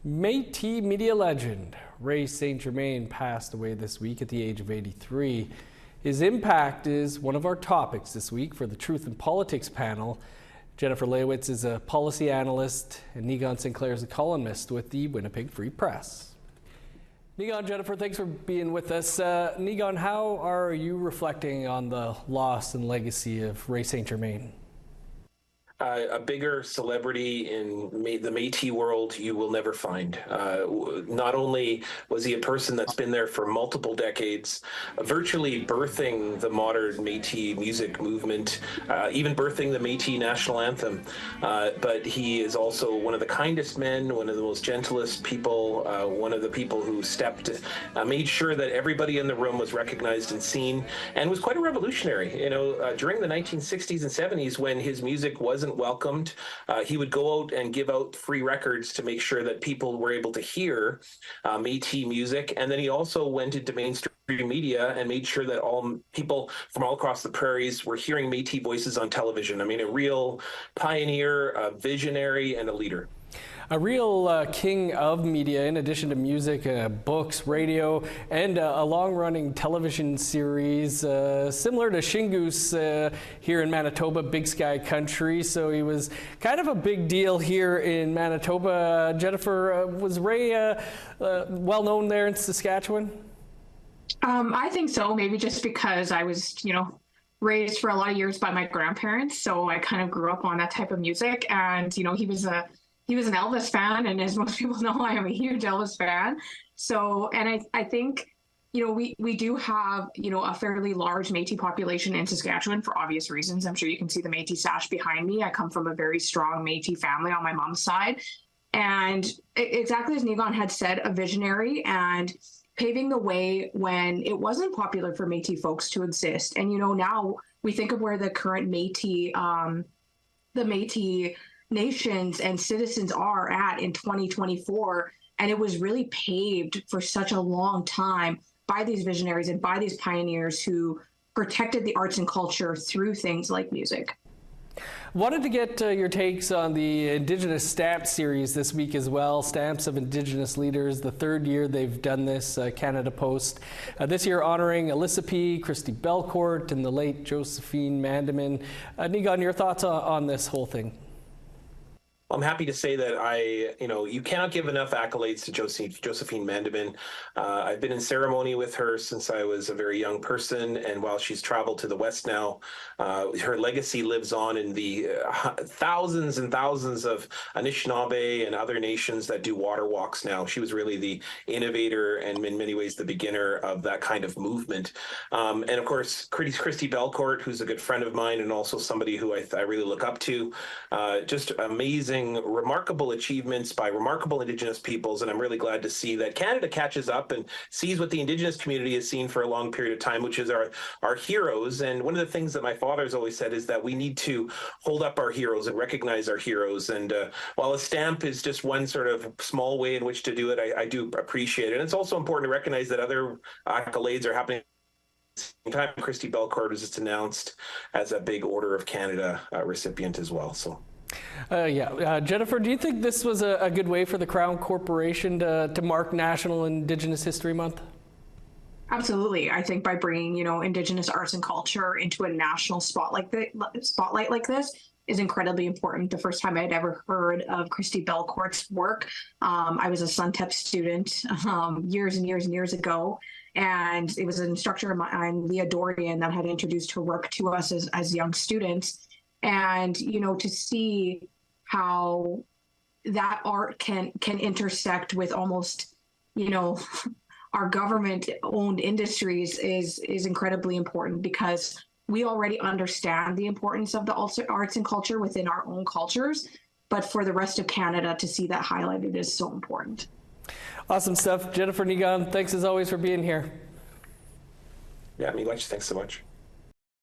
Métis media legend Ray St Germain passed away this week at the age of 83. His impact is one of our topics this week for the Truth in Politics panel. Jennifer Laewetz is a policy analyst and Niigaan Sinclair is a columnist with the Winnipeg Free Press. Niigaan, Jennifer, thanks for being with us. Niigaan, how are you reflecting on the loss and legacy of Ray St Germain? A bigger celebrity in the Métis world you will never find. Not only was he a person that's been there for multiple decades, virtually birthing the modern Métis music movement, even birthing the Métis national anthem, but he is also one of the kindest men, one of the most gentlest people, one of the people who made sure that everybody in the room was recognized and seen, and was quite a revolutionary. During the 1960s and 70s, when his music wasn't welcomed, he would go out and give out free records to make sure that people were able to hear Métis music. And then he also went into mainstream media and made sure that all people from all across the prairies were hearing Métis voices on television. I mean, a real pioneer, a visionary, and a leader. A real king of media, in addition to music, books, radio, and a long-running television series similar to Shingoose here in Manitoba, Big Sky Country. So he was kind of a big deal here in Manitoba. Jennifer, was Ray well-known there in Saskatchewan? I think so, maybe just because I was, raised for a lot of years by my grandparents. So I kind of grew up on that type of music. And, he was an Elvis fan, and as most people know, I am a huge Elvis fan. So, and I think, we do have, a fairly large Métis population in Saskatchewan for obvious reasons. I'm sure you can see the Métis sash behind me. I come from a very strong Métis family on my mom's side. And exactly as Niigaan had said, a visionary and paving the way when it wasn't popular for Métis folks to exist. And, now we think of where the current Métis, the Métis nations and citizens are at in 2024, and it was really paved for such a long time by these visionaries and by these pioneers who protected the arts and culture through things like music. Wanted to get your takes on the Indigenous Stamps series this week as well. Stamps of Indigenous Leaders, the third year they've done this, Canada Post. This year honoring Alyssa P., Christy Belcourt, and the late Josephine Mandamin. Niigaan, your thoughts on this whole thing? I'm happy to say that you cannot give enough accolades to Josephine Mandamin. I've been in ceremony with her since I was a very young person, and while she's traveled to the West now, her legacy lives on in the thousands and thousands of Anishinaabe and other nations that do water walks now. She was really the innovator and in many ways the beginner of that kind of movement. And of course, Christy Belcourt, who's a good friend of mine and also somebody who I really look up to, just amazing, remarkable achievements by remarkable Indigenous peoples, and I'm really glad to see that Canada catches up and sees what the Indigenous community has seen for a long period of time, which is our heroes. And one of the things that my father's always said is that we need to hold up our heroes and recognize our heroes. And while a stamp is just one sort of small way in which to do it, I do appreciate it. And it's also important to recognize that other accolades are happening. Time, Christy Belcourt was just announced as a big Order of Canada recipient as well. So. Jennifer, do you think this was a good way for the Crown Corporation to mark National Indigenous History Month? Absolutely. I think by bringing, Indigenous arts and culture into a national spotlight like this is incredibly important. The first time I had ever heard of Christy Belcourt's work, I was a SUNTEP student years and years and years ago. And it was an instructor of mine, Leah Dorian, that had introduced her work to us as young students. And, to see how that art can intersect with almost, our government-owned industries is incredibly important, because we already understand the importance of the arts and culture within our own cultures. But for the rest of Canada to see that highlighted is so important. Awesome stuff. Jennifer, Niigaan, thanks as always for being here. Yeah, Miigwech, thanks so much.